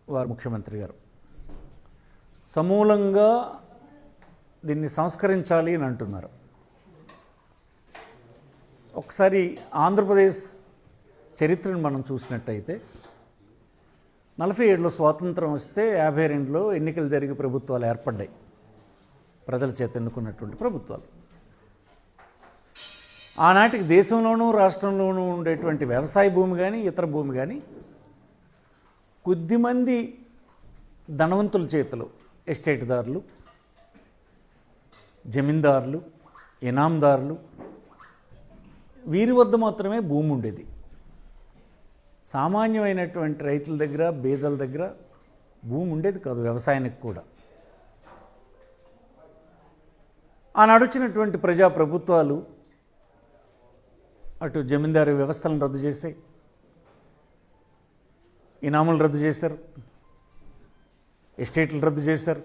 వారు ముఖ్యమంత్రి గారు సమూలంగా దీన్ని సంస్కరించాలి అని అంటున్నారు. ఒకసారి ఆంధ్రప్రదేశ్ చరిత్రను మనం చూసినట్టయితే 47లో స్వాతంత్రం వస్తే 52లో ఎన్నికలు జరిగి ప్రభుత్వాలు ఏర్పడ్డాయి, ప్రజల చేత ఎన్నుకున్నటువంటి ప్రభుత్వాలు. ఆనాటికి దేశంలోనూ రాష్ట్రంలోనూ ఉండేటువంటి వ్యవసాయ భూమి కానీ ఇతర భూమి కానీ కొద్దిమంది ధనవంతుల చేతిలో, ఎస్టేట్దారులు, జమీందారులు, ఇనాందారులు, వీరి వద్ద మాత్రమే భూమి ఉండేది. సామాన్యమైనటువంటి రైతుల దగ్గర, బేదల దగ్గర భూమి ఉండేది కాదు, వ్యవసాయానికి కూడా. ఆనాడు వచ్చినటువంటి ప్రజాప్రభుత్వాలు అటు జమీందారీ వ్యవస్థలను రద్దు చేశాయి, ఇనాములు రద్దు చేశారు, ఎస్టేట్లు రద్దు చేశారు.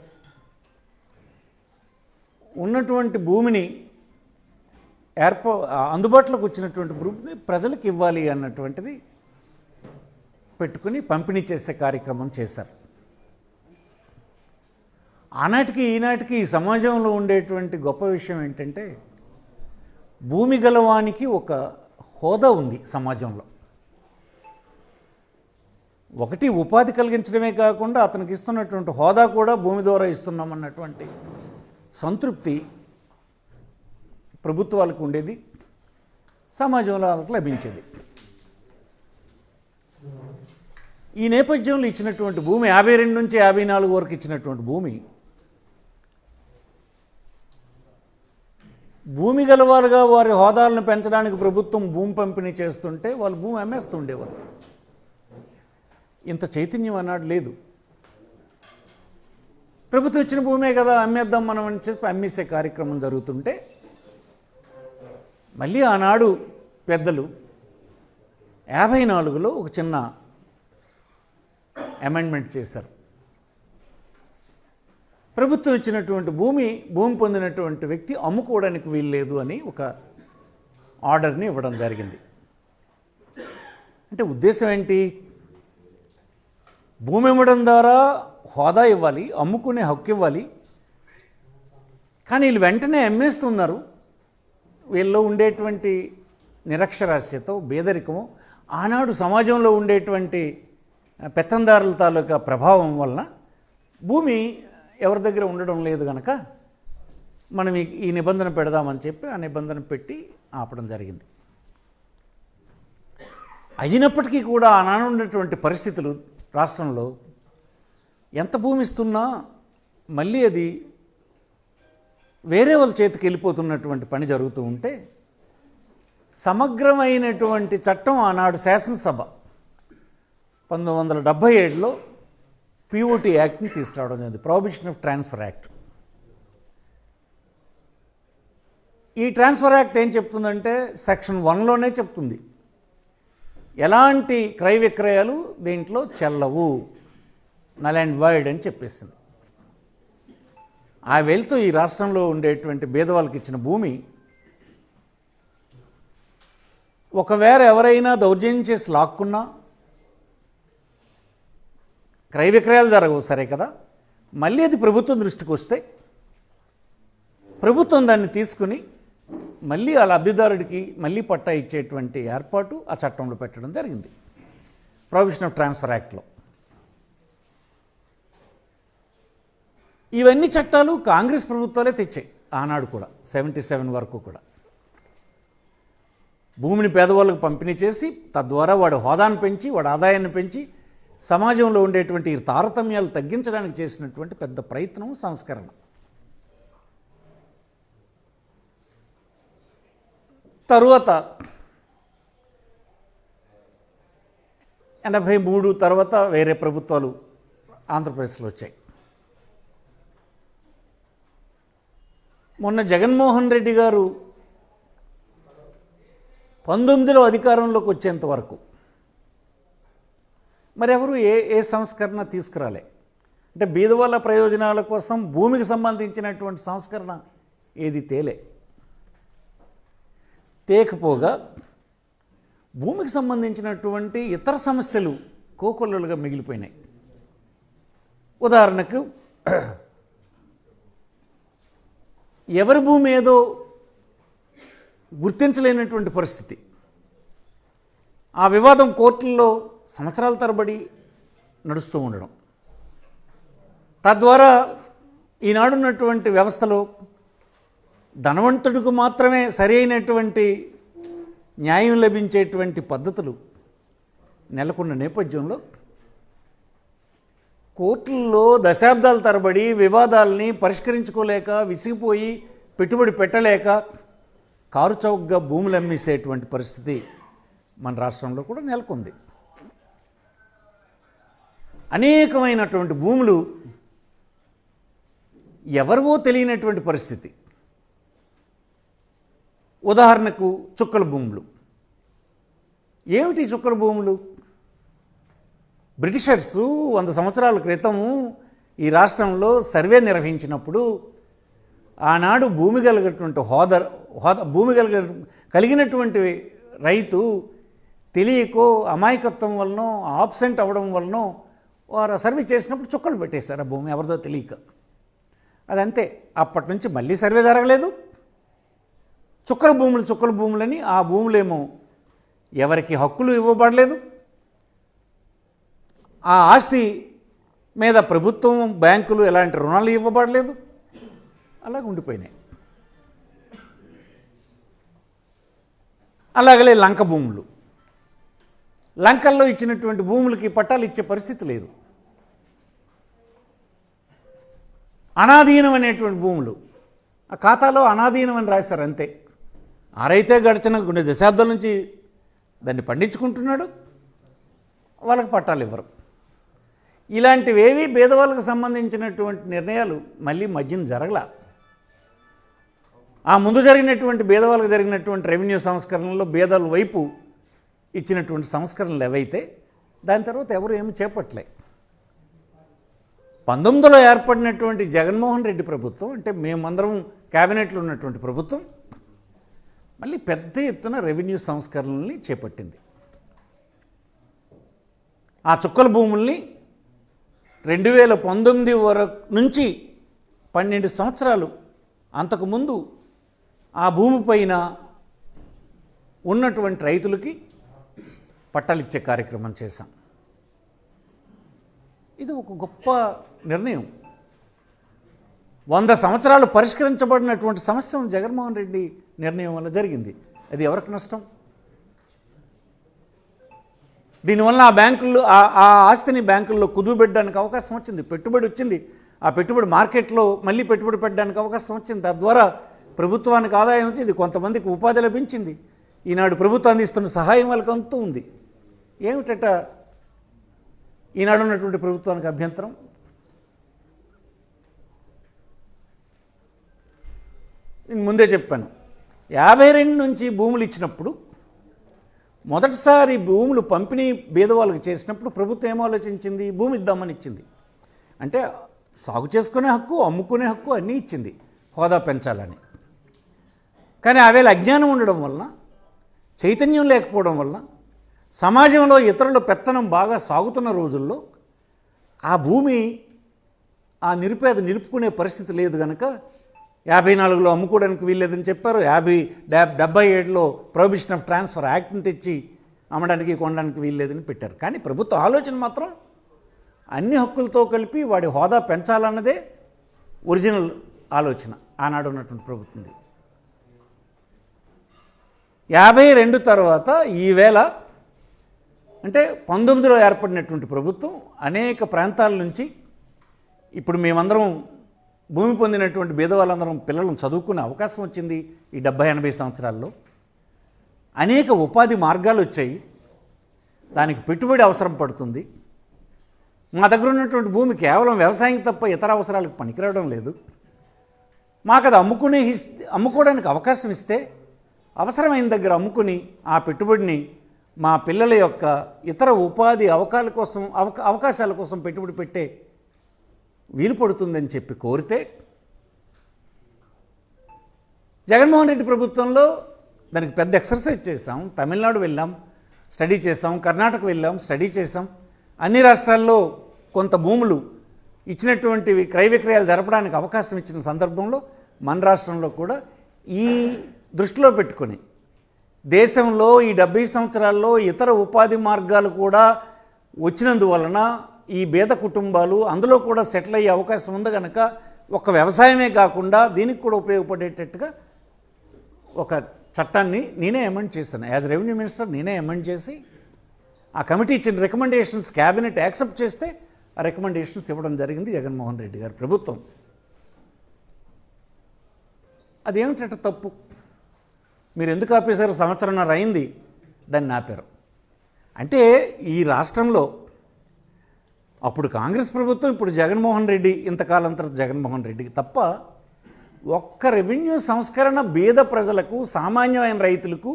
ఉన్నటువంటి భూమిని అందుబాటులోకి వచ్చినటువంటి భూమిని ప్రజలకు ఇవ్వాలి అన్నటువంటిది పెట్టుకుని పంపిణీ చేసే కార్యక్రమం చేశారు. ఆనాటికి ఈనాటికి ఈ సమాజంలో ఉండేటువంటి గొప్ప విషయం ఏంటంటే భూమి గలవానికి ఒక హోదా ఉంది సమాజంలో. ఒకటి ఉపాధి కలిగించడమే కాకుండా అతనికి ఇస్తున్నటువంటి హోదా కూడా భూమి ద్వారా ఇస్తున్నామన్నటువంటి సంతృప్తి ప్రభుత్వాలకు ఉండేది, సమాజంలో వాళ్ళకు లభించేది. ఈ నేపథ్యంలో ఇచ్చినటువంటి భూమి 52 నుంచి 54 వరకు ఇచ్చినటువంటి భూమి గలవారుగా వారి హోదాలను పెంచడానికి ప్రభుత్వం భూమి పంపిణీ చేస్తుంటే వాళ్ళు భూమి అమ్మేస్తుండేవారు. ఇంత చైతన్యం అన్నాడు లేదు. ప్రభుత్వం ఇచ్చిన భూమే కదా అమ్మేద్దాం మనం అని చెప్పి అమ్మేసే కార్యక్రమం జరుగుతుంటే మళ్ళీ ఆనాడు పెద్దలు 54లో ఒక చిన్న అమెండ్మెంట్ చేశారు. ప్రభుత్వం ఇచ్చినటువంటి భూమి పొందినటువంటి వ్యక్తి అమ్ముకోవడానికి వీల్లేదు అని ఒక ఆర్డర్ని ఇవ్వడం జరిగింది. అంటే ఉద్దేశం ఏంటి? భూమి ఇవ్వడం ద్వారా హోదా ఇవ్వాలి, అమ్ముకునే హక్కు ఇవ్వాలి. కానీ వీళ్ళు వెంటనే అమ్మేస్తున్నారు. వీళ్ళలో ఉండేటువంటి నిరక్షరాస్యత, బేదరికము, ఆనాడు సమాజంలో ఉండేటువంటి పెత్తందారుల తాలూకా ప్రభావం వలన భూమి ఎవరి దగ్గర ఉండడం లేదు కనుక మనం ఈ నిబంధన పెడదామని చెప్పి ఆ నిబంధన పెట్టి ఆపడం జరిగింది. అయినప్పటికీ కూడా ఆనాడు ఉన్నటువంటి పరిస్థితులు రాష్ట్రంలో ఎంత భూమి ఇస్తున్నా మళ్ళీ అది వేరే వాళ్ళ చేతికి వెళ్ళిపోతున్నటువంటి పని జరుగుతూ ఉంటే సమగ్రమైనటువంటి చట్టం ఆనాడు శాసనసభ 1977లో పిఓటి యాక్ట్ని తీసుకురావడం జరిగింది, ప్రొహిబిషన్ ఆఫ్ ట్రాన్స్ఫర్ యాక్ట్. ఈ ట్రాన్స్ఫర్ యాక్ట్ ఏం చెప్తుందంటే సెక్షన్ 1లోనే చెప్తుంది ఎలాంటి క్రయ విక్రయాలు దీంట్లో చెల్లవు, నల్ అండ్ వైడ్ అని చెప్పేసింది. ఆ వెళ్తూ ఈ రాష్ట్రంలో ఉండేటువంటి పేదవాళ్ళకి ఇచ్చిన భూమి ఒకవేళ ఎవరైనా దౌర్జన్యం చేసి లాక్కున్నా క్రయ విక్రయాలు జరగవు, సరే కదా. మళ్ళీ అది ప్రభుత్వం దృష్టికి వస్తే ప్రభుత్వం దాన్ని తీసుకుని మళ్ళీ ఆ లబ్ధిదారుడికి మళ్ళీ పట్టా ఇచ్చేటువంటి ఏర్పాటు ఆ చట్టంలో పెట్టడం జరిగింది, ప్రొహిబిషన్ ఆఫ్ ట్రాన్స్ఫర్ యాక్ట్లో. ఇవన్నీ చట్టాలు కాంగ్రెస్ ప్రభుత్వాలే తెచ్చాయి ఆనాడు కూడా, 77 వరకు కూడా. భూమిని పేదవాళ్ళకు పంపిణీ చేసి తద్వారా వాడి హోదాను పెంచి వాడి ఆదాయాన్ని పెంచి సమాజంలో ఉండేటువంటి తారతమ్యాలు తగ్గించడానికి చేసినటువంటి పెద్ద ప్రయత్నం, సంస్కరణ. తరువాత 83 తర్వాత వేరే ప్రభుత్వాలు ఆంధ్రప్రదేశ్లో వచ్చాయి. మొన్న జగన్మోహన్ రెడ్డి గారు 19లో అధికారంలోకి వచ్చేంత వరకు మరెవరు ఏ సంస్కరణ తీసుకురాలే. అంటే బీదవాళ్ళ ప్రయోజనాల కోసం భూమికి సంబంధించినటువంటి సంస్కరణ ఏది తేకపోగా భూమికి సంబంధించినటువంటి ఇతర సమస్యలు కోకొల్లలుగా మిగిలిపోయినాయి. ఉదాహరణకు ఎవరి భూమి ఏదో గుర్తించలేనటువంటి పరిస్థితి, ఆ వివాదం కోర్టుల్లో సంవత్సరాల తరబడి నడుస్తూ ఉండడం, తద్వారా ఈనాడున్నటువంటి వ్యవస్థలో ధనవంతుడికి మాత్రమే సరైనటువంటి న్యాయం లభించేటువంటి పద్ధతులు నెలకొన్న నేపథ్యంలో కోర్టుల్లో దశాబ్దాల తరబడి వివాదాలని పరిష్కరించుకోలేక విసిగిపోయి పెట్టుబడి పెట్టలేక కారు చౌకగా భూములు అమ్మేసేటువంటి పరిస్థితి మన రాష్ట్రంలో కూడా నెలకొంది. అనేకమైనటువంటి భూములు ఎవరివో తెలియనటువంటి పరిస్థితి. ఉదాహరణకు చుక్కల భూములు. ఏమిటి చుక్కల భూములు? బ్రిటిషర్సు 100 సంవత్సరాల క్రితము ఈ రాష్ట్రంలో సర్వే నిర్వహించినప్పుడు ఆనాడు భూమి కలిగినటువంటి భూమి కలిగినటువంటి రైతు తెలియకో అమాయకత్వం వలనో ఆబ్సెంట్ అవ్వడం వలనో వారు సర్వే చేసినప్పుడు చుక్కలు పెట్టేశారు ఆ భూమి ఎవరిదో తెలియక. అదంతే, అప్పటి నుంచి మళ్ళీ సర్వే జరగలేదు. చుక్కల భూములని ఆ భూములేమో ఎవరికి హక్కులు ఇవ్వబడలేదు, ఆ ఆస్తి మీద ప్రభుత్వం బ్యాంకులు ఎలాంటి రుణాలు ఇవ్వబడలేదు, అలాగ ఉండిపోయినాయి. అలాగలే లంక భూములు, లంకల్లో ఇచ్చినటువంటి భూములకి పట్టాలు ఇచ్చే పరిస్థితి లేదు. అనాధీనం అనేటువంటి భూములు ఆ ఖాతాలో అనాధీనం అని రాశారు అంతే. ఆ రైతే గడిచిన కొన్ని దశాబ్దాల నుంచి దాన్ని పండించుకుంటున్నాడు, వాళ్ళకి పట్టాలు ఇవ్వరు. ఇలాంటివేవి పేదవాళ్ళకు సంబంధించినటువంటి నిర్ణయాలు మళ్ళీ మధ్యన జరగల. ఆ ముందు జరిగినటువంటి పేదవాళ్ళకు జరిగినటువంటి రెవెన్యూ సంస్కరణలో పేదల వైపు ఇచ్చినటువంటి సంస్కరణలు ఏవైతే దాని తర్వాత ఎవరు ఏమి చేపట్టలే. 19లో ఏర్పడినటువంటి జగన్మోహన్ రెడ్డి ప్రభుత్వం, అంటే మేమందరం క్యాబినెట్లో ఉన్నటువంటి ప్రభుత్వం, మళ్ళీ పెద్ద ఎత్తున రెవెన్యూ సంస్కరణల్ని చేపట్టింది. ఆ చుక్కల భూముల్ని 2019 వరకు నుంచి 12 సంవత్సరాలు అంతకుముందు ఆ భూమిపైన ఉన్నటువంటి రైతులకి పట్టాలిచ్చే కార్యక్రమం చేశాం. ఇది ఒక గొప్ప నిర్ణయం. 100 సంవత్సరాలు పరిష్కరించబడినటువంటి సమస్య జగన్మోహన్ రెడ్డి నిర్ణయం వల్ల జరిగింది. అది ఎవరికి నష్టం? దీనివల్ల ఆ బ్యాంకుల్లో ఆ ఆస్తిని బ్యాంకుల్లో కుదువబెట్టడానికి అవకాశం వచ్చింది, పెట్టుబడి వచ్చింది. ఆ పెట్టుబడి మార్కెట్లో మళ్ళీ పెట్టుబడి పెట్టడానికి అవకాశం వచ్చింది. తద్వారా ప్రభుత్వానికి ఆదాయం వచ్చింది, కొంతమందికి ఉపాధి లభించింది. ఈనాడు ప్రభుత్వం అందిస్తున్న సహాయం వాళ్ళకి అంతూ ఉంది. ఏమిటట ఈనాడు ఉన్నటువంటి ప్రభుత్వానికి అభ్యంతరం? నేను ముందే చెప్పాను, 52 నుంచి భూములు ఇచ్చినప్పుడు మొదటిసారి భూములు పంపిణీ బీదవాళ్ళకి చేసినప్పుడు ప్రభుత్వం ఏం ఆలోచించింది? భూమి ఇద్దామని ఇచ్చింది. అంటే సాగు చేసుకునే హక్కు, అమ్ముకునే హక్కు అన్నీ ఇచ్చింది, హోదా పెంచాలని. కానీ ఆవేళ అజ్ఞానం ఉండడం వలన, చైతన్యం లేకపోవడం వలన, సమాజంలో ఇతరుల పెత్తనం బాగా సాగుతున్న రోజుల్లో ఆ భూమి ఆ నిరుపేద నిలుపుకునే పరిస్థితి లేదు కనుక 54లో అమ్ముకోవడానికి వీల్లేదని చెప్పారు. 77లో ప్రొహిబిషన్ ఆఫ్ ట్రాన్స్ఫర్ యాక్ట్ని తెచ్చి అమ్మడానికి కొనడానికి వీల్లేదని పెట్టారు. కానీ ప్రభుత్వ ఆలోచన మాత్రం అన్ని హక్కులతో కలిపి వాడి హోదా పెంచాలన్నదే ఒరిజినల్ ఆలోచన ఆనాడు ఉన్నటువంటి ప్రభుత్వంది. 52 తర్వాత ఈవేళ అంటే 19లో ఏర్పడినటువంటి ప్రభుత్వం అనేక ప్రాంతాల నుంచి ఇప్పుడు మేమందరం భూమి పొందినటువంటి బీదవాళ్ళందరం పిల్లలను చదువుకునే అవకాశం వచ్చింది. ఈ 70-80 సంవత్సరాల్లో అనేక ఉపాధి మార్గాలు వచ్చాయి. దానికి పెట్టుబడి అవసరం పడుతుంది. మా దగ్గర ఉన్నటువంటి భూమి కేవలం వ్యవసాయం తప్ప ఇతర అవసరాలకు పనికిరావడం లేదు. మాకు అది అమ్ముకోవడానికి అవకాశం ఇస్తే అవసరమైన దగ్గర అమ్ముకుని ఆ పెట్టుబడిని మా పిల్లల యొక్క ఇతర ఉపాధి అవకాశాల కోసం పెట్టుబడి పెట్టే వీలు పడుతుందని చెప్పి కోరితే జగన్మోహన్ రెడ్డి ప్రభుత్వంలో దానికి పెద్ద ఎక్సర్సైజ్ చేశాం. తమిళనాడు వెళ్ళాం, స్టడీ చేసాం. కర్ణాటక వెళ్ళాం, స్టడీ చేసాం. అన్ని రాష్ట్రాల్లో కొంత భూములు ఇచ్చినటువంటివి క్రయ విక్రయాలు జరపడానికి అవకాశం ఇచ్చిన సందర్భంలో మన రాష్ట్రంలో కూడా ఈ దృష్టిలో పెట్టుకొని దేశంలో ఈ 70 సంవత్సరాల్లో ఇతర ఉపాధి మార్గాలు కూడా వచ్చినందువలన ఈ పేద కుటుంబాలు అందులో కూడా సెటిల్ అయ్యే అవకాశం ఉంది కనుక ఒక వ్యవసాయమే కాకుండా దీనికి కూడా ఉపయోగపడేటట్టుగా ఒక చట్టాన్ని నేనే అమెండ్ చేశాను. యాజ్ రెవెన్యూ మినిస్టర్ నేనే అమెండ్ చేసి ఆ కమిటీ ఇచ్చిన రికమెండేషన్స్ క్యాబినెట్ యాక్సెప్ట్ చేస్తే ఆ రికమెండేషన్స్ ఇవ్వడం జరిగింది జగన్మోహన్ రెడ్డి గారి ప్రభుత్వం. అదేమిటంటే తప్పు, మీరు ఎందుకు ఆపేశారు? సంవత్సరంన్నర అయింది దాన్ని ఆపారు. అంటే ఈ రాష్ట్రంలో అప్పుడు కాంగ్రెస్ ప్రభుత్వం, ఇప్పుడు జగన్మోహన్ రెడ్డి, ఇంతకాలం తర్వాత జగన్మోహన్ రెడ్డికి తప్ప ఒక్క రెవెన్యూ సంస్కరణ బీద ప్రజలకు, సామాన్యమైన రైతులకు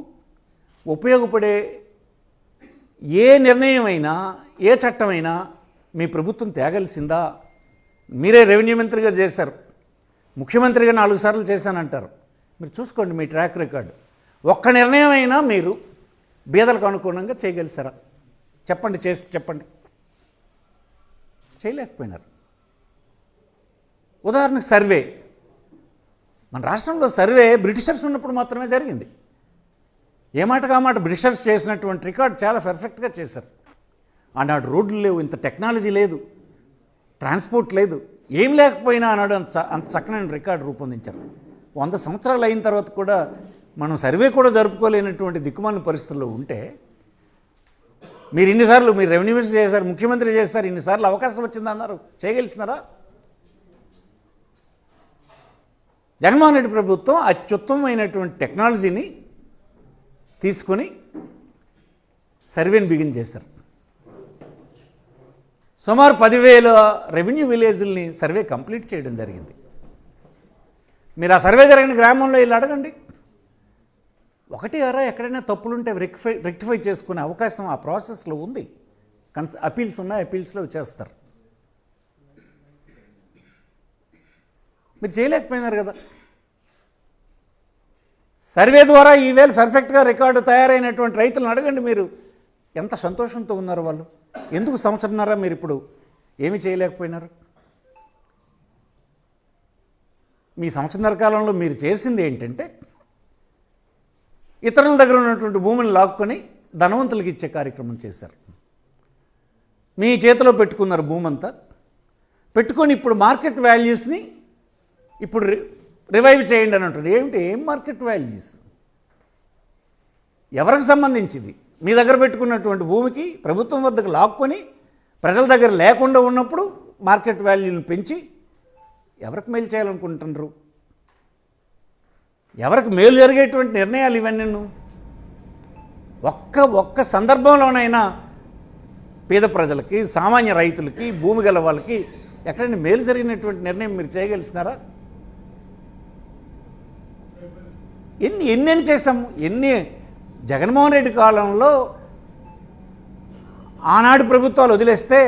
ఉపయోగపడే ఏ నిర్ణయమైనా, ఏ చట్టమైనా మీ ప్రభుత్వం తేగలిసిందా? మీరే రెవెన్యూ మంత్రిగా చేశారు, ముఖ్యమంత్రిగా 4 సార్లు చేశానంటారు. మీరు చూసుకోండి మీ ట్రాక్ రికార్డు. ఒక్క నిర్ణయం అయినా మీరు బీదలకు అనుగుణంగా చేయగలిసారా? చెప్పండి, చేస్తే చెప్పండి. చేయలేకపోయినారు. ఉదాహరణకు సర్వే, మన రాష్ట్రంలో సర్వే బ్రిటిషర్స్ ఉన్నప్పుడు మాత్రమే జరిగింది. ఏ మాటకు ఆ మాట బ్రిటిషర్స్ చేసినటువంటి రికార్డు చాలా పర్ఫెక్ట్గా చేశారు. ఆనాడు రోడ్లు లేవు, ఇంత టెక్నాలజీ లేదు, ట్రాన్స్పోర్ట్ లేదు, ఏం లేకపోయినా ఆనాడు అంత చక్కనైన రికార్డు రూపొందించారు. 100 సంవత్సరాలు అయిన తర్వాత కూడా మనం సర్వే కూడా జరుపుకోలేనటువంటి దిక్కుమాలిన పరిస్థితుల్లో ఉంటే మీరు ఇన్నిసార్లు మీరు రెవెన్యూ మినిస్టర్ చేశారు, ముఖ్యమంత్రి చేశారు, ఇన్నిసార్లు అవకాశం వచ్చిందన్నారు, చేయగలిసినారా? జగన్మోహన్ రెడ్డి ప్రభుత్వం అత్యుత్తమమైనటువంటి టెక్నాలజీని తీసుకొని సర్వేని బిగిన్ చేశారు. సుమారు 10,000 రెవెన్యూ విలేజ్ని సర్వే కంప్లీట్ చేయడం జరిగింది. మీరు ఆ సర్వే జరిగిన గ్రామంలో వెళ్ళి అడగండి, ఒకటి అరా ఎక్కడైనా తప్పులుంటే రెక్టిఫై చేసుకునే అవకాశం ఆ ప్రాసెస్లో ఉంది. అపీల్స్ ఉన్నాయి, అపీల్స్లో చేస్తారు. మీరు చేయలేకపోయినారు కదా. సర్వే ద్వారా ఈవేళ పర్ఫెక్ట్గా రికార్డు తయారైనటువంటి రైతులను అడగండి, మీరు ఎంత సంతోషంతో ఉన్నారు వాళ్ళు. ఎందుకు సంవత్సరంన్నర మీరు ఇప్పుడు ఏమీ చేయలేకపోయినారు? మీ సంవత్సరంన్నర కాలంలో మీరు చేసింది ఏంటంటే ఇతరుల దగ్గర ఉన్నటువంటి భూమిని లాక్కొని ధనవంతులకు ఇచ్చే కార్యక్రమం చేశారు. మీ చేతిలో పెట్టుకున్నారు భూమంతా, పెట్టుకొని ఇప్పుడు మార్కెట్ వాల్యూస్ని ఇప్పుడు రివైవ్ చేయండి అని అంటారు. ఏం మార్కెట్ వాల్యూస్? ఎవరికి సంబంధించింది? మీ దగ్గర పెట్టుకున్నటువంటి భూమికి ప్రభుత్వం వద్దకు లాక్కొని ప్రజల దగ్గర లేకుండా ఉన్నప్పుడు మార్కెట్ వాల్యూని పెంచి ఎవరికి మేలు చేయాలనుకుంటున్నారు? ఎవరికి మేలు జరిగేటువంటి నిర్ణయాలు ఇవన్నీ? ఒక్క సందర్భంలోనైనా పేద ప్రజలకి, సామాన్య రైతులకి, భూమి గల వాళ్ళకి ఎక్కడైనా మేలు జరిగినటువంటి నిర్ణయం మీరు చేయగలిసినారా? ఎన్ని చేశాము? జగన్మోహన్ రెడ్డి కాలంలో ఆనాడు ప్రభుత్వాలు వదిలేస్తే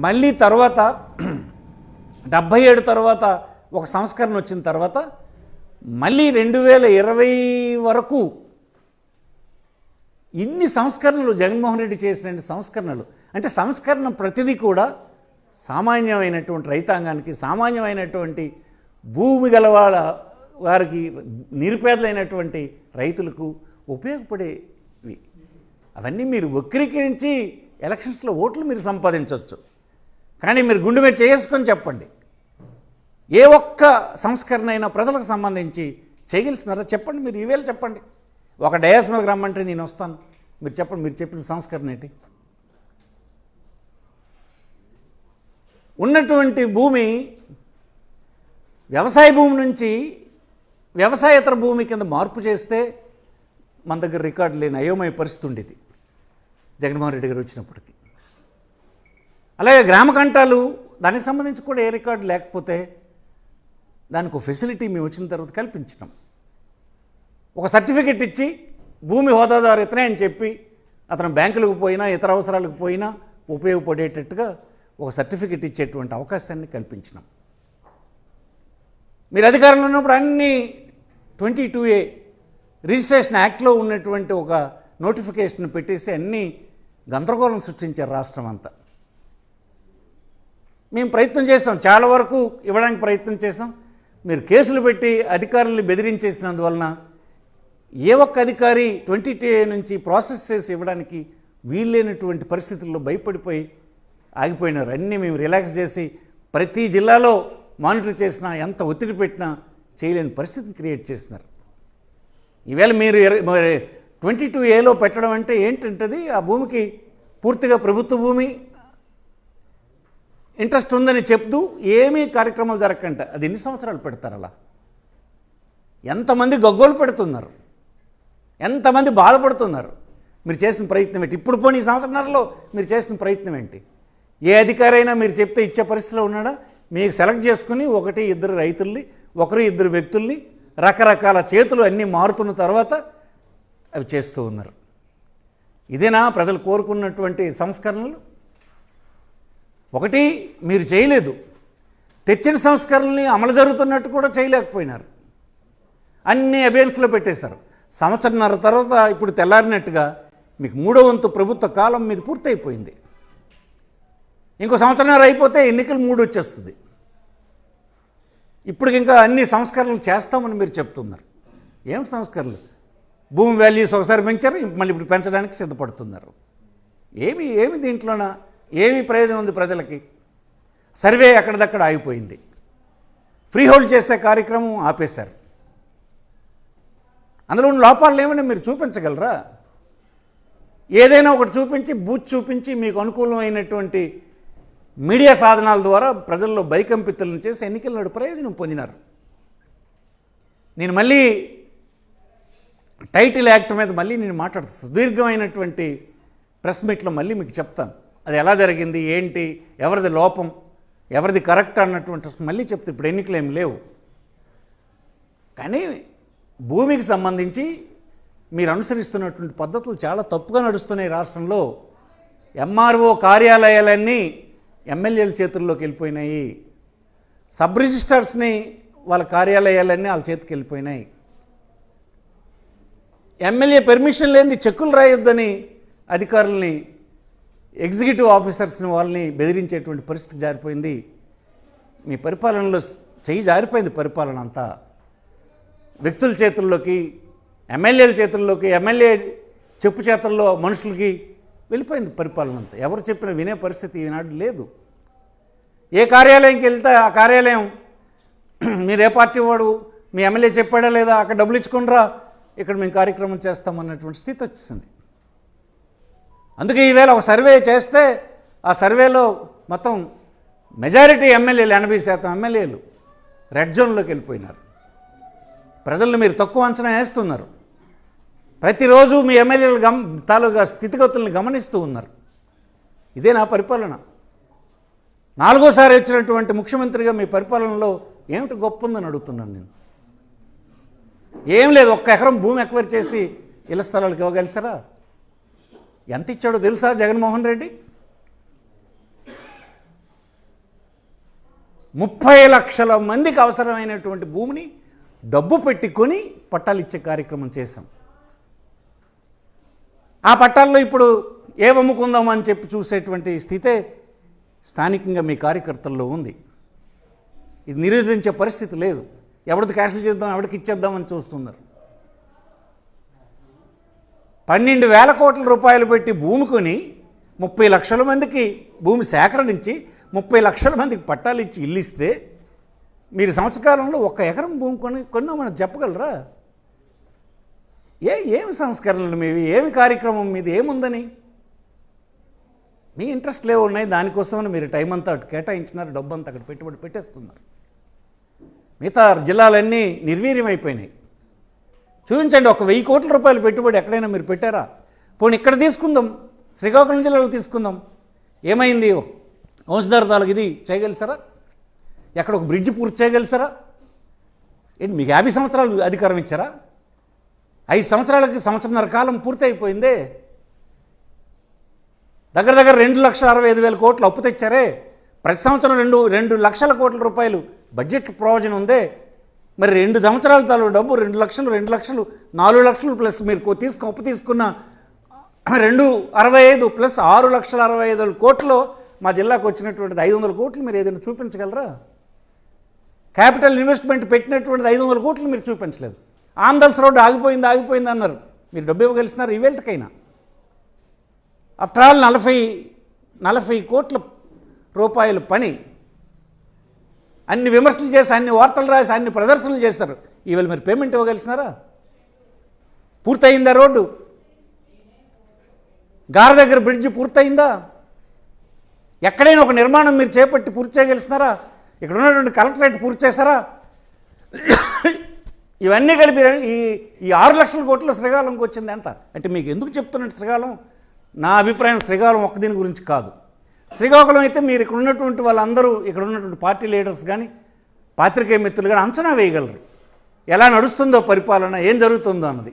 మళ్ళీ తర్వాత 77 తర్వాత ఒక సంస్కరణ వచ్చిన తర్వాత మళ్ళీ 2020 వరకు ఇన్ని సంస్కరణలు జగన్మోహన్ రెడ్డి చేసిన సంస్కరణలు. అంటే సంస్కరణ ప్రతిదీ కూడా సామాన్యమైనటువంటి రైతాంగానికి, సామాన్యమైనటువంటి భూమి గలవాళ్ళ వారికి, నిరుపేదలైనటువంటి రైతులకు ఉపయోగపడేవి. అవన్నీ మీరు వక్రీకరించి ఎలక్షన్స్లో ఓట్లు మీరు సంపాదించవచ్చు. కానీ మీరు గుండె మీద చేసుకొని చెప్పండి, ఏ ఒక్క సంస్కరణ అయినా ప్రజలకు సంబంధించి చేయగలిసినారా? చెప్పండి, మీరు ఈవేళ చెప్పండి. ఒక డయాస్ మీదకి రమ్మంటే నేను వస్తాను, మీరు చెప్పండి, మీరు చెప్పిన సంస్కరణ ఏంటి? ఉన్నటువంటి భూమి వ్యవసాయ భూమి నుంచి వ్యవసాయేతర భూమి కింద మార్పు చేస్తే మన దగ్గర రికార్డు లేని అయోమయ పరిస్థితి ఉండేది జగన్మోహన్ రెడ్డి గారు వచ్చినప్పటికీ. అలాగే గ్రామ కంటాలు, దానికి సంబంధించి కూడా ఏ రికార్డు లేకపోతే దానికి ఒక ఫెసిలిటీ మేము వచ్చిన తర్వాత కల్పించినాం. ఒక సర్టిఫికెట్ ఇచ్చి భూమి హోదాదారు ఇతనే అని చెప్పి అతను బ్యాంకులకు పోయినా ఇతర అవసరాలకు పోయినా ఉపయోగపడేటట్టుగా ఒక సర్టిఫికెట్ ఇచ్చేటువంటి అవకాశాన్ని కల్పించినాం. మీరు అధికారంలో ఉన్నప్పుడు అన్నీ 22A రిజిస్ట్రేషన్ యాక్ట్లో ఉన్నటువంటి ఒక నోటిఫికేషన్ పెట్టేసి అన్నీ గందరగోళం సృష్టించారు రాష్ట్రం అంతా. మేము ప్రయత్నం చేసాం, చాలా వరకు ఇవ్వడానికి ప్రయత్నం చేసాం. మీరు కేసులు పెట్టి అధికారుల్ని బెదిరించేసినందువలన ఏ ఒక్క అధికారి 22A నుంచి ప్రాసెస్ చేసి ఇవ్వడానికి వీల్లేనటువంటి పరిస్థితుల్లో భయపడిపోయి ఆగిపోయినారు. అన్నీ మేము రిలాక్స్ చేసి ప్రతి జిల్లాలో మానిటర్ చేసినా, ఎంత ఒత్తిడి పెట్టినా చేయలేని పరిస్థితిని క్రియేట్ చేసినారు. ఈవేళ మీరు 22Aలో పెట్టడం అంటే ఏంటంటది, ఆ భూమికి పూర్తిగా ప్రభుత్వ భూమి ఇంట్రెస్ట్ ఉందని చెప్తూ ఏమీ కార్యక్రమాలు జరగకంట. అది ఎన్ని సంవత్సరాలు పెడతారు అలా? ఎంతమంది గగ్గోలు పెడుతున్నారు, ఎంతమంది బాధపడుతున్నారు. మీరు చేసిన ప్రయత్నం ఏంటి? ఇప్పుడు పోనీ ఈ సంవత్సరాలలో మీరు చేసిన ప్రయత్నం ఏంటి? ఏ అధికారి అయినా మీరు చెప్తే ఇచ్చే పరిస్థితిలో ఉన్నాడా? మీకు సెలెక్ట్ చేసుకుని 1-2 రైతుల్ని, 1-2 వ్యక్తుల్ని, రకరకాల చేతులు అన్నీ మారుతున్న తర్వాత అవి చేస్తూ ఉన్నారు. ఇదేనా ప్రజలు కోరుకున్నటువంటి సంస్కరణలు? ఒకటి మీరు చేయలేదు, తెచ్చిన సంస్కరణల్ని అమలు జరుగుతున్నట్టు కూడా చేయలేకపోయినారు. అన్ని అబేన్స్లో పెట్టేశారు. సంవత్సరంన్నర తర్వాత ఇప్పుడు తెల్లారినట్టుగా మీకు 3వ వంతు ప్రభుత్వ కాలం మీది పూర్తయిపోయింది. ఇంకో సంవత్సరంన్నర అయిపోతే ఎన్నికలు 3 వచ్చేస్తుంది. ఇప్పుడు ఇంకా అన్ని సంస్కరణలు చేస్తామని మీరు చెప్తున్నారు. ఏమిటి సంస్కరణలు? భూమి వాల్యూస్ ఒకసారి పెంచారు, మళ్ళీ ఇప్పుడు పెంచడానికి సిద్ధపడుతున్నారు. ఏమి దీంట్లోన ఏమి ప్రయోజనం ఉంది ప్రజలకి? సర్వే ఎక్కడిదక్కడ ఆగిపోయింది. ఫ్రీ హోల్డ్ చేసే కార్యక్రమం ఆపేశారు. అందులో ఉన్న లోపాలు ఏమైనా మీరు చూపించగలరా? ఏదైనా ఒకటి చూపించి, బూత్ చూపించి, మీకు అనుకూలమైనటువంటి మీడియా సాధనాల ద్వారా ప్రజల్లో భయకంపితులను చేసి ఎన్నికల నాడు ప్రయోజనం పొందినారు. నేను మళ్ళీ టైటిల్ యాక్ట్ మీద మళ్ళీ నేను మాట్లాడుతాను. సుదీర్ఘమైనటువంటి ప్రెస్ మీట్లో మళ్ళీ మీకు చెప్తాను. అది ఎలా జరిగింది, ఏంటి, ఎవరిది లోపం, ఎవరిది కరెక్ట్ అన్నటువంటి మళ్ళీ చెప్తే. ఇప్పుడు ఎన్నికలు ఏమి లేవు. కానీ భూమికి సంబంధించి మీరు అనుసరిస్తున్నటువంటి పద్ధతులు చాలా తప్పుగా నడుస్తున్నాయి రాష్ట్రంలో. ఎంఆర్ఓ కార్యాలయాలన్నీ ఎమ్మెల్యేల చేతుల్లోకి వెళ్ళిపోయినాయి. సబ్ రిజిస్టర్స్ని వాళ్ళ కార్యాలయాలన్నీ వాళ్ళ చేతికి వెళ్ళిపోయినాయి. ఎమ్మెల్యే పెర్మిషన్ లేని చెక్కులు రాయొద్దని అధికారుల్ని, ఎగ్జిక్యూటివ్ ఆఫీసర్స్ని వాళ్ళని బెదిరించేటువంటి పరిస్థితి జారిపోయింది. మీ పరిపాలనలో చెయ్యి జారిపోయింది. పరిపాలన అంతా వ్యక్తుల చేతుల్లోకి, ఎమ్మెల్యేల చేతుల్లోకి, ఎమ్మెల్యే చెప్పు చేతుల్లో మనుషులకి వెళ్ళిపోయింది పరిపాలన అంతా. ఎవరు చెప్పినా వినే పరిస్థితి ఈనాడు లేదు. ఏ కార్యాలయంకి వెళ్తే ఆ కార్యాలయం మీరు ఏ పార్టీ వాడు, మీ ఎమ్మెల్యే చెప్పాడా లేదా, అక్కడ డబ్బులు ఇచ్చుకునిరా, ఇక్కడ మేము కార్యక్రమం చేస్తామన్నటువంటి స్థితి వచ్చేసింది. అందుకే ఈవేళ ఒక సర్వే చేస్తే ఆ సర్వేలో మొత్తం మెజారిటీ ఎమ్మెల్యేలు, 80% ఎమ్మెల్యేలు రెడ్ జోన్లోకి వెళ్ళిపోయినారు. ప్రజలను మీరు తక్కువ అంచనా వేస్తున్నారు. ప్రతిరోజు మీ ఎమ్మెల్యేలు తాలూకా స్థితిగతుల్ని గమనిస్తూ ఉన్నారు. ఇదే నా పరిపాలన. 4వసారి వచ్చినటువంటి ముఖ్యమంత్రిగా మీ పరిపాలనలో ఏమిటి గొప్ప ఉందని అడుగుతున్నాను నేను. ఏం లేదు. 1 ఎకరం భూమి ఎక్వైర్ చేసి ఇళ్ల స్థలాలకు ఇవ్వగలిసారా? ఎంత ఇచ్చాడో తెలుసా జగన్మోహన్ రెడ్డి? 30 లక్షల మందికి అవసరమైనటువంటి భూమిని డబ్బు పెట్టుకొని పట్టాలు ఇచ్చే కార్యక్రమం చేశాం. ఆ పట్టాల్లో ఇప్పుడు ఏమమ్ముకుందామని చెప్పి చూసేటువంటి స్థితే స్థానికంగా మీ కార్యకర్తల్లో ఉంది. ఇది నిరోధించే పరిస్థితి లేదు. ఎవరిది క్యాన్సిల్ చేద్దాం, ఎవరికి ఇచ్చేద్దామని చూస్తున్నారు. 12,000 కోట్ల రూపాయలు పెట్టి భూమి కొని 30 లక్షల మందికి భూమి సేకరణించి 30 లక్షల మందికి పట్టాలు ఇచ్చి ఇల్లు ఇస్తే మీరు సంవత్సరకాలంలో 1 ఎకరం భూమి కొన్నామని చెప్పగలరా? ఏమి సంస్కరణలు మీవి? ఏమి కార్యక్రమం మీది? ఏముందని? మీ ఇంట్రెస్ట్ లేవు ఉన్నాయి. దానికోసమని మీరు టైం అంతా అటు కేటాయించినారు, డబ్బు అంతా అక్కడ పెట్టుబడి పెట్టేస్తున్నారు. మిగతా జిల్లాలన్నీ నిర్వీర్యమైపోయినాయి. చూపించండి, 1,000 కోట్ల రూపాయలు పెట్టుబడి ఎక్కడైనా మీరు పెట్టారా? పోనీ ఇక్కడ తీసుకుందాం, శ్రీకాకుళం జిల్లాలో తీసుకుందాం. ఏమైంది? వంశధార తాలూకు ఇది చేయగలిసారా? ఎక్కడ ఒక బ్రిడ్జ్ పూర్తి చేయగలిసారా? ఏంటి మీకు 50 సంవత్సరాలు అధికారం ఇచ్చారా? 5 సంవత్సరాలకి సంవత్సరన్నర కాలం పూర్తి అయిపోయిందే. దగ్గర 2,65,000 కోట్లు అప్పు తెచ్చారే. ప్రతి సంవత్సరం 2 లక్షల కోట్ల రూపాయలు బడ్జెట్ ప్రయోజనం ఉందే. మరి 2 సంవత్సరాల తాలూకు డబ్బు 2 లక్షలు, 4 లక్షలు ప్లస్ మీరు అప్పు తీసుకున్న 265 ప్లస్ 6,65,000 కోట్లు మా జిల్లాకు వచ్చినటువంటిది 500 కోట్లు మీరు ఏదైనా చూపించగలరా? క్యాపిటల్ ఇన్వెస్ట్మెంట్ పెట్టినటువంటిది 500 కోట్లు మీరు చూపించలేదు. ఆంధ్రస్ రోడ్డు ఆగిపోయింది అన్నారు. మీరు డబ్బు ఇవ్వగలిసినారు ఈవేళకైనా? ఆఫ్టర్ ఆల్ 40 కోట్ల రూపాయల పని, అన్ని విమర్శలు చేసి, అన్ని వార్తలు రాసి, అన్ని ప్రదర్శనలు చేశారు. ఈవేళ మీరు పేమెంట్ ఇవ్వగలిసినారా? పూర్తయిందా రోడ్డు? గార దగ్గర బ్రిడ్జ్ పూర్తయిందా? ఎక్కడైనా ఒక నిర్మాణం మీరు చేపట్టి పూర్తి చేయగలిసినారా? ఇక్కడ ఉన్నటువంటి కలెక్టరేట్ పూర్తి చేశారా? ఇవన్నీ కలిపి ఈ 6 లక్షల కోట్ల శ్రీకాకుళంకి వచ్చింది ఎంత అంటే మీకు ఎందుకు చెప్తున్నట్టు శ్రీకాకుళం? నా అభిప్రాయం శ్రీకాకుళం ఒక్క దీని గురించి కాదు. శ్రీకాకుళం అయితే మీరు ఇక్కడ ఉన్నటువంటి వాళ్ళందరూ, ఇక్కడ ఉన్నటువంటి పార్టీ లీడర్స్ కానీ పాత్రికేయ మిత్రులు కానీ అంచనా వేయగలరు ఎలా నడుస్తుందో పరిపాలన, ఏం జరుగుతుందో అన్నది.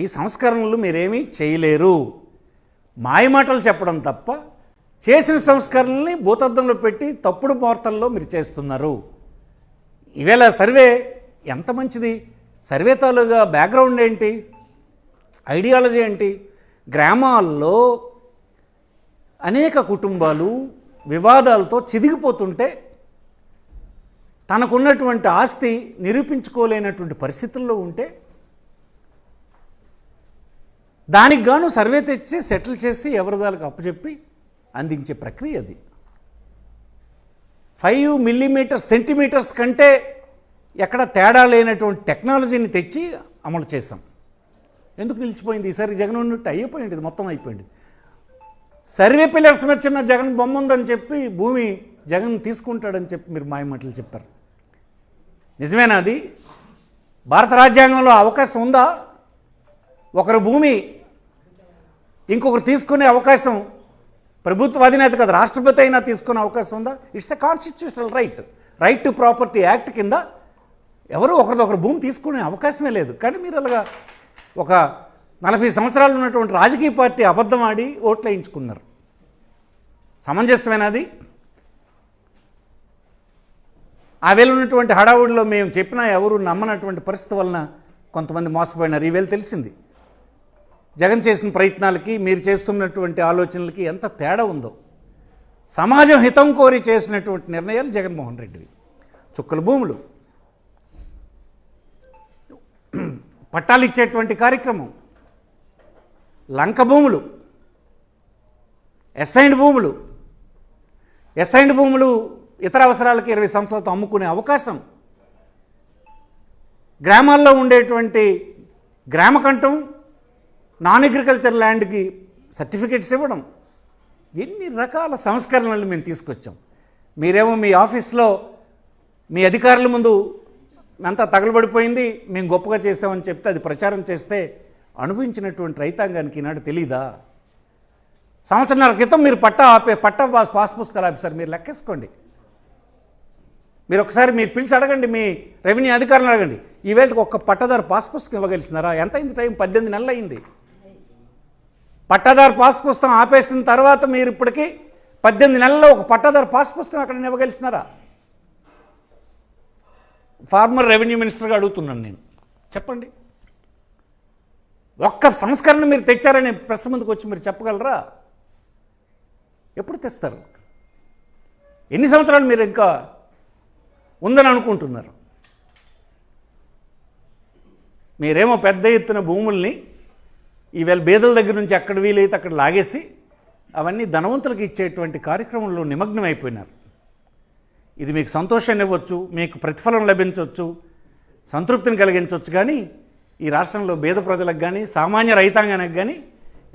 ఈ సంస్కరణలు మీరేమీ చేయలేరు. మాయమాటలు చెప్పడం తప్ప చేసిన సంస్కరణల్ని భూతద్దంలో పెట్టి తప్పుడు వార్తల్లో మీరు చేస్తున్నారు. ఈవేళ సర్వే ఎంత మంచిది, సర్వే తాలూగా బ్యాక్గ్రౌండ్ ఏంటి, ఐడియాలజీ ఏంటి? గ్రామాల్లో అనేక కుటుంబాలు వివాదాలతో చిదిగిపోతుంటే తనకున్నటువంటి ఆస్తి నిరూపించుకోలేనటువంటి పరిస్థితుల్లో ఉంటే దానికి గాను సర్వే తెచ్చి సెటిల్ చేసి ఎవరిదాలకు అప్పచెప్పి అందించే ప్రక్రియ అది. 5 మిల్లీమీటర్ సెంటీమీటర్స్ కంటే ఎక్కడ తేడా లేనటువంటి టెక్నాలజీని తెచ్చి అమలు చేశాం. ఎందుకు నిలిచిపోయింది? ఈసారి జగన్ ఉన్నట్టు అయిపోయింది, మొత్తం అయిపోయింది. సర్వే పిల్లర్స్ మీద చిన్న జగన్ బొమ్మ ఉందని చెప్పి భూమి జగన్ తీసుకుంటాడని చెప్పి మీరు మాయమాటలు చెప్పారు. నిజమేనా అది? భారత రాజ్యాంగంలో అవకాశం ఉందా? ఒకరు భూమి ఇంకొకరు తీసుకునే అవకాశం ప్రభుత్వ అధినేత కదా, రాష్ట్రపతి అయినా తీసుకునే అవకాశం ఉందా? It's a constitutional right to property act కింద ఎవరు ఒకరిదొకరు భూమి తీసుకునే అవకాశమే లేదు. కానీ మీరు అలాగా ఒక 40 సంవత్సరాలు ఉన్నటువంటి రాజకీయ పార్టీ అబద్ధం ఆడి ఓట్లు వేయించుకున్నారు. సమంజసమేనా అది? ఆ వేళ ఉన్నటువంటి హడావుడిలో మేము చెప్పినా ఎవరు నమ్మనటువంటి పరిస్థితి వలన కొంతమంది మోసపోయినారు. ఈవేళ తెలిసింది జగన్ చేసిన ప్రయత్నాలకి మీరు చేస్తున్నటువంటి ఆలోచనలకి ఎంత తేడా ఉందో. సమాజం హితం కోరి చేసినటువంటి నిర్ణయాలు జగన్మోహన్ రెడ్డివి. చుక్కల భూములు, పట్టాలు ఇచ్చేటువంటి కార్యక్రమం, లంక భూములు, ఎస్ఐండ్ భూములు ఇతర అవసరాలకి 20 సంవత్సరాలతో అమ్ముకునే అవకాశం, గ్రామాల్లో ఉండేటువంటి గ్రామకంఠం నాన్ అగ్రికల్చర్ ల్యాండ్కి సర్టిఫికేట్స్ ఇవ్వడం, ఎన్ని రకాల సంస్కరణలు మేము తీసుకొచ్చాం. మీరేమో మీ ఆఫీస్లో మీ అధికారుల ముందు అంతా తగలబడిపోయింది, మేము గొప్పగా చేసామని చెప్తే అది ప్రచారం చేస్తే అనుభవించినటువంటి రైతాంగానికి ఈనాడు తెలీదా? సంవత్సరాల క్రితం మీరు పట్టా పాస్ పుస్తకాలు ఆఫీసర్ మీరు లెక్కేసుకోండి. మీరు ఒకసారి మీరు పిలిచి అడగండి, మీ రెవెన్యూ అధికారులను అడగండి. ఈవేళకి ఒక్క పట్టదారు పాస్ పుస్తకం ఇవ్వగలిసినారా? ఎంత అయింది టైం? 18 నెలలు అయింది. పట్టాదారు పాస్ పుస్తకం ఆపేసిన తర్వాత మీరు ఇప్పటికీ 18 నెలల్లో ఒక పట్టాదారు పాస్ పుస్తకం అక్కడ ఇవ్వగలిసినారా? ఫార్మర్ రెవెన్యూ మినిస్టర్గా అడుగుతున్నాను నేను, చెప్పండి. ఒక్క సంస్కరణ మీరు తెచ్చారని ప్రెస్ ముందుకు వచ్చి మీరు చెప్పగలరా? ఎప్పుడు తెస్తారు? ఎన్ని సంవత్సరాలు మీరు ఇంకా ఉందని అనుకుంటున్నారు? మీరేమో పెద్ద ఎత్తున భూముల్ని ఈవేళ బేదల దగ్గర నుంచి అక్కడ వీలైతే అక్కడ లాగేసి అవన్నీ ధనవంతులకు ఇచ్చేటువంటి కార్యక్రమంలో నిమగ్నం అయిపోయినారు. ఇది మీకు సంతోషాన్ని ఇవ్వచ్చు, మీకు ప్రతిఫలం లభించవచ్చు, సంతృప్తిని కలిగించవచ్చు, కానీ ఈ రాష్ట్రంలో బేద ప్రజలకు కానీ సామాన్య రైతాంగానికి కానీ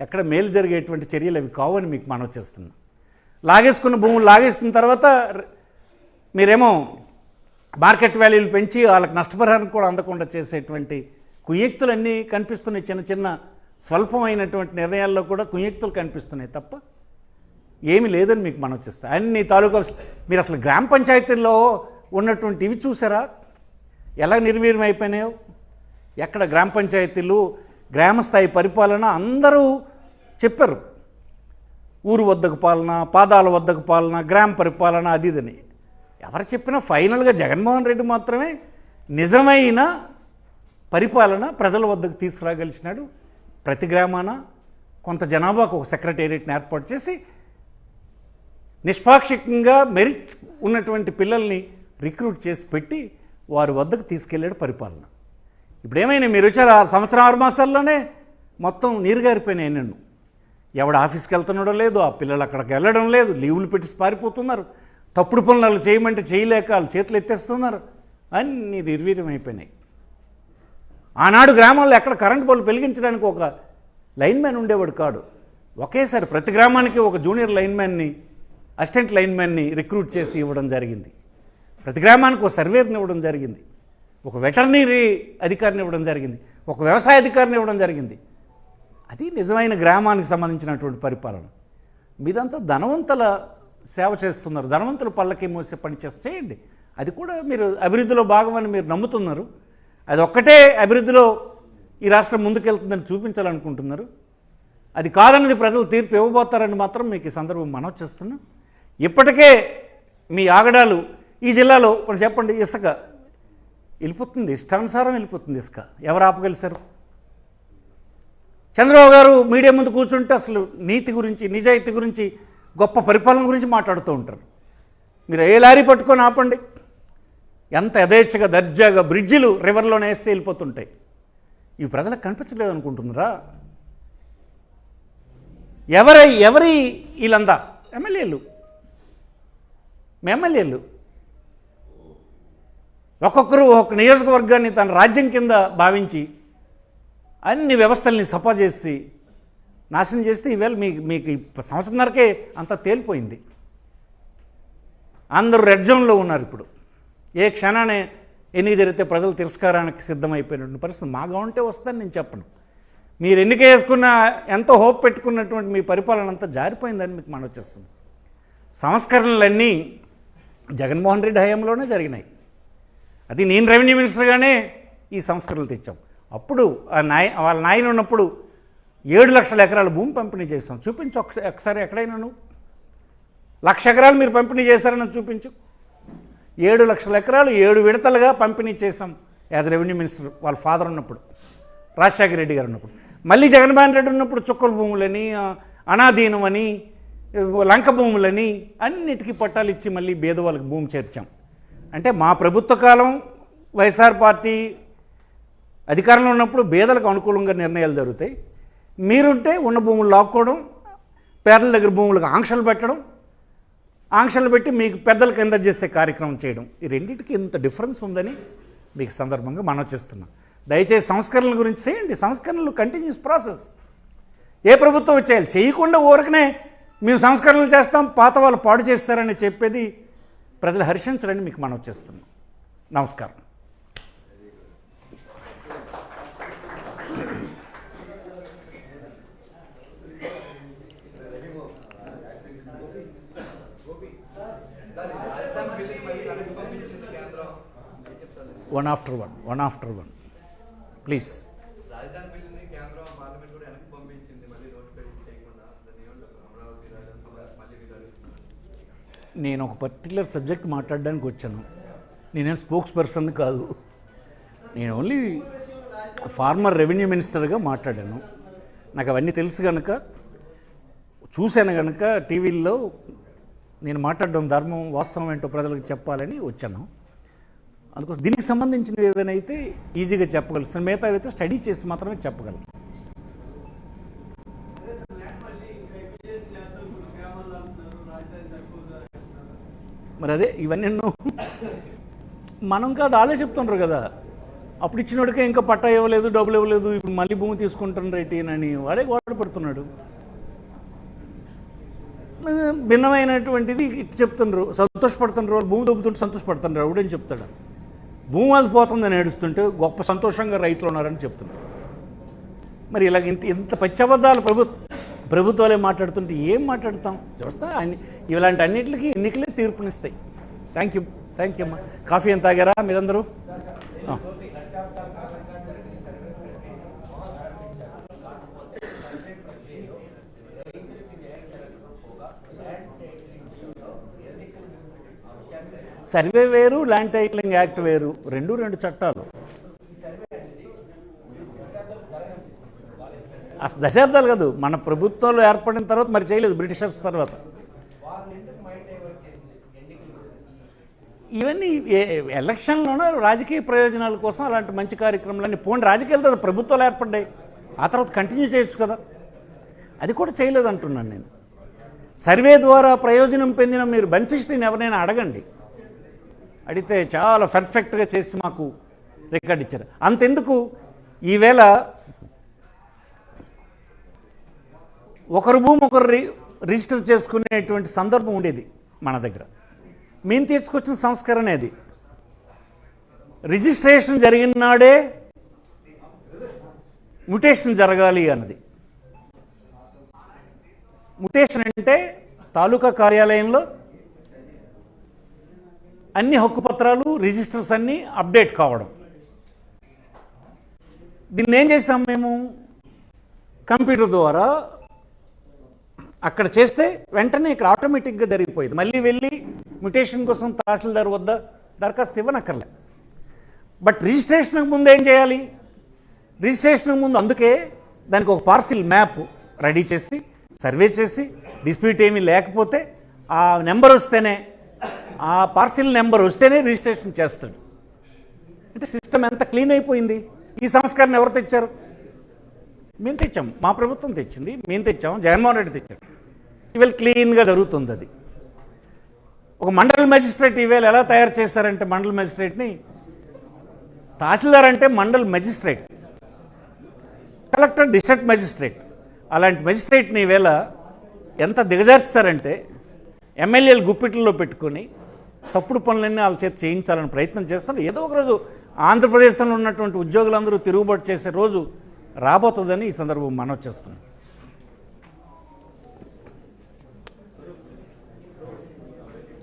ఎక్కడ మేలు జరిగేటువంటి చర్యలు అవి కావని మీకు మనవి చేస్తున్నాం. లాగేసుకున్న భూములు లాగేసిన తర్వాత మీరేమో మార్కెట్ వాల్యూలు పెంచి వాళ్ళకి నష్టపరిహారం కూడా అందకుండా చేసేటువంటి కుయుక్తులన్నీ కనిపిస్తున్నాయి. చిన్న చిన్న స్వల్పమైనటువంటి నిర్ణయాల్లో కూడా కుయుక్తులు కనిపిస్తున్నాయి తప్ప ఏమీ లేదని మీకు మనవి చేస్తాను. అన్ని తాలూకా మీరు అసలు గ్రామ పంచాయతీల్లో ఉన్నటువంటి ఇవి చూసారా ఎలా నిర్వీర్యం అయిపోయినాయో? ఎక్కడ గ్రామ పంచాయతీలు, గ్రామస్థాయి పరిపాలన అందరూ చెప్పారు. ఊరు వద్దకు పాలన, పాదాల వద్దకు పాలన, గ్రామ పరిపాలన అది ఇదని ఎవరు చెప్పినా ఫైనల్గా జగన్మోహన్ రెడ్డి మాత్రమే నిజమైన పరిపాలన ప్రజల వద్దకు తీసుకురాగలిసినాడు. ప్రతి గ్రామాన కొంత జనాభాకు ఒక సెక్రటేరియట్ని ఏర్పాటు చేసి నిష్పాక్షికంగా మెరిట్ ఉన్నటువంటి పిల్లల్ని రిక్రూట్ చేసి పెట్టి వారి వద్దకు తీసుకెళ్ళాడు పరిపాలన. ఇప్పుడు ఏమైనా మీరు వచ్చారు 1 సంవత్సరం 6 మాసాల్లోనే మొత్తం నీరుగారిపోయినాయి. నన్ను ఎవడ ఆఫీస్కి వెళ్తున్నాడో లేదు, ఆ పిల్లలు అక్కడికి వెళ్ళడం లేదు, లీవులు పెట్టి పారిపోతున్నారు, తప్పుడు పనులు చేయమంటే చేయలేక వాళ్ళు చేతులు ఎత్తేస్తున్నారు, అన్నీ నిర్వీర్యం అయిపోయినాయి. ఆనాడు గ్రామాల్లో ఎక్కడ కరెంటు బల్బు వెలిగించడానికి ఒక లైన్మ్యాన్ ఉండేవాడు కాడు. ఒకేసారి ప్రతి గ్రామానికి ఒక జూనియర్ లైన్మ్యాన్ని, అసిస్టెంట్ లైన్మ్యాన్ని రిక్రూట్ చేసి ఇవ్వడం జరిగింది. ప్రతి గ్రామానికి ఒక సర్వేర్ని ఇవ్వడం జరిగింది, ఒక వెటర్నరీ అధికారిని ఇవ్వడం జరిగింది, ఒక వ్యవసాయ అధికారిని ఇవ్వడం జరిగింది. అది నిజమైన గ్రామానికి సంబంధించినటువంటి పరిపాలన. మీదంతా ధనవంతుల సేవ చేస్తున్నారు, ధనవంతుల పళ్ళకి మోసే పని చేయండి. అది కూడా మీరు అభివృద్ధిలో భాగమని మీరు నమ్ముతున్నారు. అది ఒక్కటే అభివృద్ధిలో ఈ రాష్ట్రం ముందుకెళ్తుందని చూపించాలనుకుంటున్నారు. అది కాదన్నది ప్రజలు తీర్పు ఇవ్వబోతారని మాత్రం మీకు ఈ సందర్భం మనవి చేస్తున్నాం. ఇప్పటికే మీ ఆగడాలు ఈ జిల్లాలో ఇప్పుడు చెప్పండి, ఇసుక వెళ్ళిపోతుంది, ఇష్టానుసారం వెళ్ళిపోతుంది ఇసుక. ఎవరు ఆపగలిశారు? చంద్రబాబు గారు మీడియా ముందు కూర్చుంటే అసలు నీతి గురించి, నిజాయితీ గురించి, గొప్ప పరిపాలన గురించి మాట్లాడుతూ ఉంటారు. మీరు ఏ లారీ పట్టుకొని ఆపండి, ఎంత యథేచ్ఛగా దర్జాగా బ్రిడ్జిలు రివర్లోనే వేస్తే వెళ్ళిపోతుంటాయి. ఇవి ప్రజలకు కనిపించలేదు అనుకుంటున్నారా? ఎవరి వీళ్ళందా ఎమ్మెల్యేలు, మీ ఎమ్మెల్యేలు ఒక్కొక్కరు ఒక నియోజకవర్గాన్ని తన రాజ్యం కింద భావించి అన్ని వ్యవస్థల్ని సఫా చేసి నాశనం చేస్తే ఈవేళ మీకు సంవత్సరంన్నరకే అంతా తేలిపోయింది. అందరూ రెడ్ జోన్లో ఉన్నారు. ఇప్పుడు ఏ క్షణాన్ని ఎన్ని జరిగితే ప్రజలు తిరస్కారానికి సిద్ధమైపోయినటువంటి పరిస్థితి మాగా ఉంటే వస్తుందని నేను చెప్పను. మీరు ఎన్నిక వేసుకున్న ఎంతో హోప్ పెట్టుకున్నటువంటి మీ పరిపాలన అంతా జారిపోయిందని మీకు మనవి చేస్తుంది. సంస్కరణలన్నీ జగన్మోహన్ రెడ్డి హయాంలోనే జరిగినాయి. అది నేను రెవెన్యూ మినిస్టర్గానే ఈ సంస్కరణలు తెచ్చాం. అప్పుడు వాళ్ళ నాయన ఉన్నప్పుడు 7 లక్షల ఎకరాల భూమి పంపిణీ చేస్తాం. చూపించు ఒకసారి ఎక్కడైనా నువ్వు 1,00,000 ఎకరాలు మీరు పంపిణీ చేశారని చూపించు. 7 లక్షల ఎకరాలు 7 విడతలుగా పంపిణీ చేశాం యాజ్ రెవెన్యూ మినిస్టర్ వాళ్ళ ఫాదర్ ఉన్నప్పుడు, రాజశేఖర రెడ్డి గారు ఉన్నప్పుడు. మళ్ళీ జగన్మోహన్ రెడ్డి ఉన్నప్పుడు చుక్కల భూములని, అనాధీనం అని, లంక భూములని అన్నిటికీ పట్టాలు ఇచ్చి మళ్ళీ పేదవాళ్ళకి భూమి చేర్చాం. అంటే మా ప్రభుత్వ కాలం వైఎస్ఆర్ పార్టీ అధికారంలో ఉన్నప్పుడు పేదలకు అనుకూలంగా నిర్ణయాలు జరుగుతాయి. మీరుంటే ఉన్న భూములు లాక్కోవడం, పేదల దగ్గర భూములకు ఆంక్షలు పెట్టడం, ఆంక్షలు పెట్టి మీకు పెద్దల కింద చేసే కార్యక్రమం చేయడం, ఈ రెండింటికి ఇంత డిఫరెన్స్ ఉందని మీకు సందర్భంగా మనవి చేస్తున్నాం. దయచేసి సంస్కరణల గురించి చేయండి. సంస్కరణలు కంటిన్యూస్ ప్రాసెస్. ఏ ప్రభుత్వం వచ్చేయాలి, చేయకుండా ఊరకనే మేము సంస్కరణలు చేస్తాం, పాత వాళ్ళు పాడు చేస్తారని చెప్పేది ప్రజలు హర్షించరని మీకు మనవి చేస్తున్నాం. నమస్కారం. One after one. Please. నేను ఒక పర్టికులర్ సబ్జెక్ట్ మాట్లాడడానికి వచ్చాను. నేనేం స్పోక్స్ పర్సన్ కాదు. నేను ఓన్లీ ఫార్మర్ రెవెన్యూ మినిస్టర్గా మాట్లాడాను. నాకు అవన్నీ తెలుసు కనుక, చూశాను కనుక టీవీల్లో నేను మాట్లాడడం ధర్మం, వాస్తవం ఏంటో ప్రజలకు చెప్పాలని వచ్చాను. అందుకోసం దీనికి సంబంధించినవి ఏవైనా అయితే ఈజీగా చెప్పగలుగుతాను, మిగతా అయితే స్టడీ చేసి మాత్రమే చెప్పగలను. మరి అదే ఇవన్నీ మనం కాదు, వాళ్ళే చెప్తుండ్రు కదా, అప్పుడు ఇచ్చినోడికే ఇంకా పట్టా ఇవ్వలేదు, డబ్బులు ఇవ్వలేదు, ఇప్పుడు మళ్ళీ భూమి తీసుకుంటున్నారు ఏంటి వాడే గోడ పడుతున్నాడు. భిన్నమైనటువంటిది ఇటు చెప్తుండ్రు, సంతోషపడుతుండ్రు, భూమి దొబ్బుతుంటే సంతోషపడుతుండ్రు. ఎవడని చెప్తాడు? భూమి అది పోతుందని ఏడుస్తుంటే గొప్ప సంతోషంగా రైతులు ఉన్నారని చెప్తున్నారు. మరి ఇలాగ ఇంత పచ్చబద్దాలు ప్రభుత్వాలే మాట్లాడుతుంటే ఏం మాట్లాడతాం? చూస్తా ఇలాంటి అన్నింటికి ఎన్నికలే తీర్పునిస్తాయి. థ్యాంక్ యూ అమ్మా. కాఫీ ఎంత తాగారా మీరందరూ? సర్వే వేరు, ల్యాండ్ టైటిలింగ్ యాక్ట్ వేరు, రెండు చట్టాలు. అసలు దశాబ్దాలు కాదు, మన ప్రభుత్వాలు ఏర్పడిన తర్వాత మరి చేయలేదు, బ్రిటిషర్స్ తర్వాత. ఇవన్నీ ఎలక్షన్లోనే రాజకీయ ప్రయోజనాల కోసం అలాంటి మంచి కార్యక్రమాలన్నీ పోండి, రాజకీయాలతో ప్రభుత్వాలు ఏర్పడ్డాయి, ఆ తర్వాత కంటిన్యూ చేయొచ్చు కదా. అది కూడా చేయలేదు అంటున్నాను నేను. సర్వే ద్వారా ప్రయోజనం పొందిన మీరు బెనిఫిషరీని ఎవరైనా అడగండి, అడిగితే చాలా పర్ఫెక్ట్గా చేసి మాకు రికార్డ్ ఇచ్చారు. అంతెందుకు, ఈవేళ ఒకరు భూమి ఒకరు రిజిస్టర్ చేసుకునేటువంటి సందర్భం ఉండేది మన దగ్గర. మేము తీసుకొచ్చిన సంస్కరణ అది. రిజిస్ట్రేషన్ జరిగిన నాడే మ్యుటేషన్ జరగాలి అన్నది. మ్యుటేషన్ అంటే తాలూకా కార్యాలయంలో అన్ని హక్కుపత్రాలు రిజిస్టర్స్ అన్నీ అప్డేట్ కావడం. దీన్ని ఏం చేసాం మేము, కంప్యూటర్ ద్వారా అక్కడ చేస్తే వెంటనే ఇక్కడ ఆటోమేటిక్గా జరిగిపోయేది. మళ్ళీ వెళ్ళి మ్యుటేషన్ కోసం తహసీల్దార్ వద్ద దరఖాస్తు ఇవ్వనక్కర్లే. బట్ రిజిస్ట్రేషన్కి ముందు ఏం చేయాలి, రిజిస్ట్రేషన్కి ముందు అందుకే దానికి ఒక పార్సిల్ మ్యాప్ రెడీ చేసి సర్వే చేసి డిస్ప్యూట్ ఏమీ లేకపోతే ఆ నెంబర్ వస్తేనే, ఆ పార్సిల్ నెంబర్ వస్తేనే రిజిస్ట్రేషన్ చేస్తాడు. అంటే సిస్టమ్ ఎంత క్లీన్ అయిపోయింది. ఈ సంస్కరణ ఎవరు తెచ్చారు? మేము తెచ్చాం, మా ప్రభుత్వం తెచ్చింది, మేము తెచ్చాము, జగన్మోహన్ రెడ్డి తెచ్చారు. ఇవాళ క్లీన్గా జరుగుతుంది. అది ఒక మండల మెజిస్ట్రేట్ ఈవేళ ఎలా తయారు చేశారంటే, మండల మెజిస్ట్రేట్ని తహసీల్దార్ అంటే మండల మెజిస్ట్రేట్, కలెక్టర్ డిస్ట్రిక్ట్ మెజిస్ట్రేట్, అలాంటి మెజిస్ట్రేట్ని ఈవేళ ఎంత దిగజార్చారంటే ఎమ్మెల్యేలు గుప్పిట్లో పెట్టుకొని తప్పుడు పనులన్నీ వాళ్ళ చేత చేయించాలని ప్రయత్నం చేస్తున్నారు. ఏదో ఒకరోజు ఆంధ్రప్రదేశ్లో ఉన్నటువంటి ఉద్యోగులందరూ తిరుగుబాటు చేసే రోజు రాబోతుందని ఈ సందర్భం మనవి చేస్తున్నాం.